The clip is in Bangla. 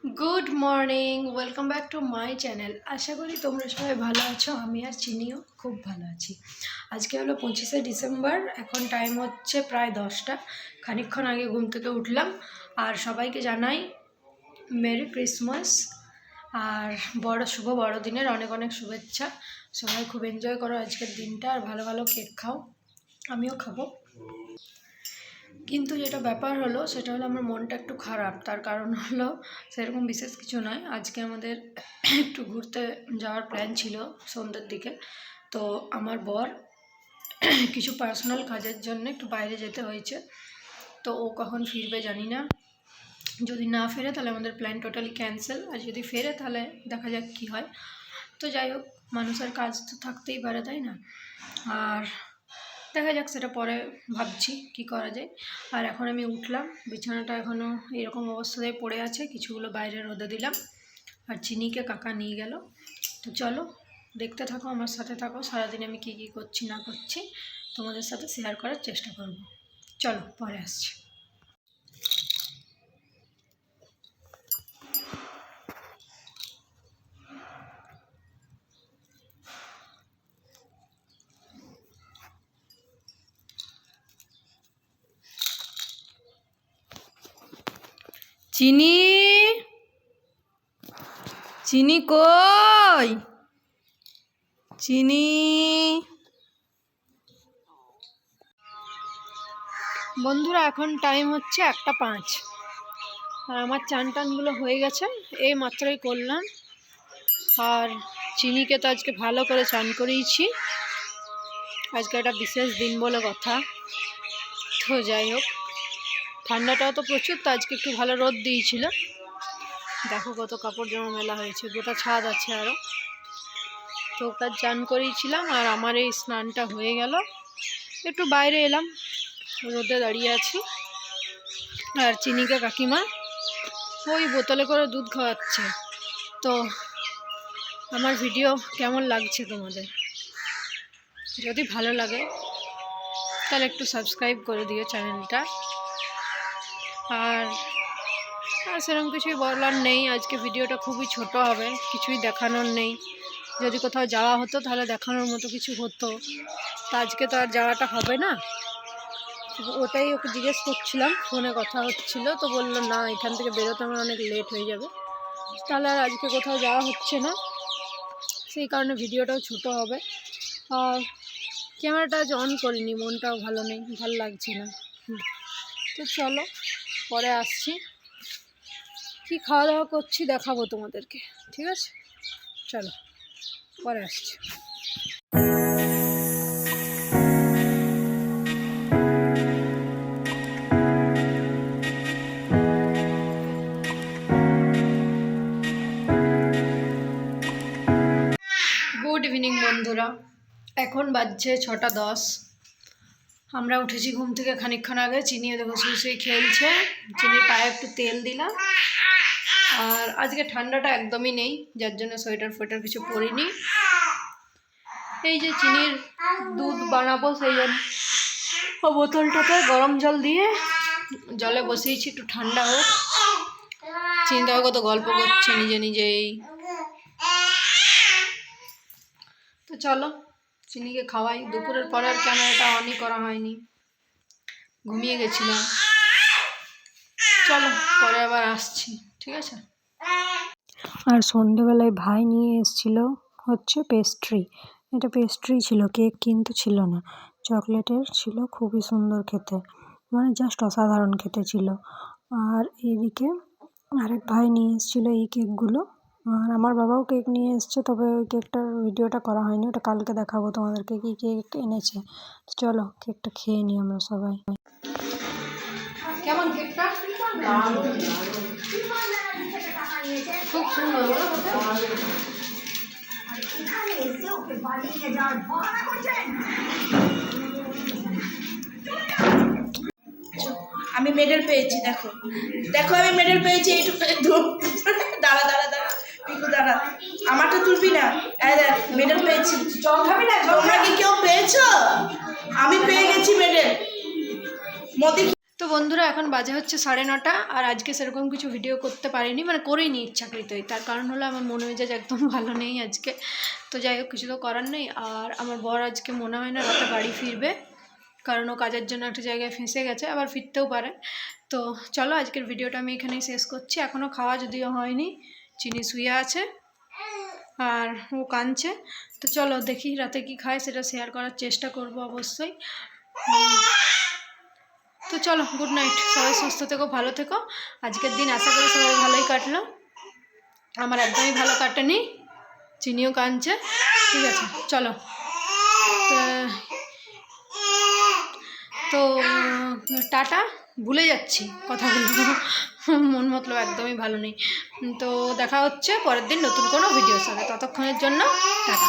Good morning welcome back to my channel. आशा करी तुम्हारा सबाई भालो आछो। आमी आर चिनिओ खूब भालो आछि। आज के हलो 25 डिसेम्बर। एखन टाइम होच्छे प्राय 10टा। खानिकक्षण आगे घुम थेके उठलाम और सबाइके जानाई मेरी क्रिसमास और बड़ शुभ बड़ोदिनेर अनेक अनेक शुभेच्छा। सबाई खूब एनजय करो आजकेर दिनटा और भालो भालो केक खाओ, आमिओ खाबो। किन्तु जेटा ব্যাপার हलो सेटा हलो आमार मनटा एकटु खाराप। तार कारण हलो सेरकम विशेष किछु नय। आजके आमादेर एकटु घुरते जाओयार प्लान छिलो सन्ध्येर दिके। तो आमार बर किछु पार्सोनाल काजेर जन्य एकटु बाइरे जेते हयेछे। तो ओ कखन फिरबे जानि ना। যদি না ফেরে তাহলে আমাদের প্ল্যান টোটালি ক্যান্সেল, আর যদি ফেরে তাহলে দেখা যাক কী হয়। তো যাই হোক, মানুষের কাজ তো থাকতেই পারে, তাই না? আর দেখা যাক, সেটা পরে ভাবছি কি করা যায়। আর এখন আমি উঠলাম, বিছানাটা এখনও এরকম অবস্থায় পড়ে আছে, কিছুগুলো বাইরে রোদে দিলাম আর চিনিকে কাকা নিয়ে গেল। তো চলো দেখতে থাকো, আমার সাথে থাকো, সারাদিন আমি কি কি করছি না করছি তোমাদের সাথে শেয়ার করার চেষ্টা করব। চলো পরে আসছি। চিনি চিনি কই? চিনি বন্ধুরা, এখন টাইম হচ্ছে 1:05 আর আমার চান টানগুলো হয়ে গেছে, এই মাত্রই করলাম। আর চিনিকে তো আজকে ভালো করে চান করিয়েছি, আজকে একটা বিশেষ দিন বলে কথা। তো যাই হোক, ঠান্ডাটাও তো প্রচুর, তো আজকে একটু ভালো রোদ দিয়েছিল। দেখো কত কাপড় জামা মেলা হয়েছে, গোটা ছাদ আছে আরও। তো ওটা চান করিয়েছিলাম আর আমার এই স্নানটা হয়ে গেল। একটু বাইরে এলাম, রোদে দাঁড়িয়ে আছি। আর চিনিকে কাকিমা ওই বোতলে করে দুধ খাওয়াচ্ছে। তো আমার ভিডিও কেমন লাগছে তোমাদের? যদি ভালো লাগে তাহলে একটু সাবস্ক্রাইব করে দিও চ্যানেলটা। আর সেরকম কিছুই বলার নেই, আজকে ভিডিওটা খুবই ছোট হবে, কিছুই দেখানোর নেই। যদি কোথাও যাওয়া হতো তাহলে দেখানোর মতো কিছু হতো, তা আজকে তো আর যাওয়াটা হবে না। ওটাই ওকে জিজ্ঞেস করছিলাম, ফোনে কথা হচ্ছিল, তো বললো না এখান থেকে বেরোতে আমার অনেক লেট হয়ে যাবে, তাহলে আর আজকে কোথাও যাওয়া হচ্ছে না। সেই কারণে ভিডিওটাও ছোট হবে। আর ক্যামেরাটা আজ অন করিনি, মনটাও ভালো নেই, ভালো লাগছে না। তো চলো পরে আসছি, কি খাওয়া দাওয়া করছি দেখাবো তোমাদেরকে, ঠিক আছে? চলো পরে আসছি। গুড ইভিনিং বন্ধুরা, এখন বাজছে 6:10। আমরা উঠেছি ঘুম থেকে খানিকক্ষণ আগে। চিনিও দেখো শুয়ে শুয়ে খেলছে, চিনির পায়ে একটু তেল দিলাম। আর আজকে ঠান্ডাটা একদমই নেই, যার জন্য সোয়েটার ফোয়েটার কিছু পরিনি। এই যে চিনির দুধ বানাবো, সেই জন্য বোতলটাতে গরম জল দিয়ে জলে বসিয়েছি, একটু ঠান্ডা হোক। চিন্তাও কত গল্প করছে নিজে নিজেই। তো চলো চিনিকে খাওয়াই। দুপুরের পরে আর ক্যামেরাটা অনই করা হয়নি, ঘুমিয়ে গেছিলাম। চলো পরে আবার আসছি, ঠিক আছে? আর সন্ধেবেলায় ভাই নিয়ে এসেছিল হচ্ছে পেস্ট্রি। এটা পেস্ট্রি ছিল, কেক কিন্তু ছিল না, চকলেটের ছিল, খুবই সুন্দর খেতে, মানে জাস্ট অসাধারণ খেতে ছিল। আর এইদিকে আরেক ভাই নিয়ে এসেছিল এই কেকগুলো। আর আমার বাবাও কেক নিয়ে এসছে, তবে ওই কেকটার ভিডিওটা করা হয়নি, ওটা কালকে দেখাবো তোমাদেরকে কী কেক এনেছে। চলো কেকটা খেয়ে নিই আমরা সবাই। কেমন কেকটা? খুব সুন্দর। আমি মেডেল পেয়েছি, দেখো দেখো আমি মেডেল পেয়েছি। এইটুকু দাঁড়া দাঁড়া দাঁড়া পিকু দাঁড়া, আমারটা তুলবি না। দেখ মেডেল পেয়েছি। তোমরা কি কেউ পেয়েছো? আমি পেয়ে গেছি মেডেল। মোদি তো বন্ধুরা এখন বাজে হচ্ছে 9:30, আর আজকে সেরকম কিছু ভিডিও করতে পারিনি, মানে করিনি ইচ্ছাকৃতই। তার কারণ হলো আমার মন মেজাজ একদম ভালো নেই আজকে। তো যাই হোক, কিছু তো করার নেই। আর আমার বর আজকে মনে হয় না রাতে বাড়ি ফিরবে, কারণ ও কাজের জন্য একটা জায়গায় ফেঁসে গেছে, আবার ফিরতেও পারে। তো চলো আজকের ভিডিওটা আমি এখানেই শেষ করছি। এখনও খাওয়া যদিও হয়নি, চিনি শুয়ে আছে আর ও কাঁদছে। তো চলো দেখি রাতে কি খায়, সেটা শেয়ার করার চেষ্টা করব অবশ্যই। তো চলো, গুড নাইট, সবাই সুস্থ থেকো, ভালো থেকো। আজকের দিন আশা করি সবাই ভালোই কাটলো, আমার একদমই ভালো কাটেনি, চিনিও কাঁদছে। ঠিক আছে চলো, তো টাটা। ভুলে যাচ্ছি কথাগুলো, মন মতলব একদমই ভালো নেই। তো দেখা হচ্ছে পরের দিন নতুন কোনো ভিডিওর সাথে, ততক্ষণের জন্য টাটা।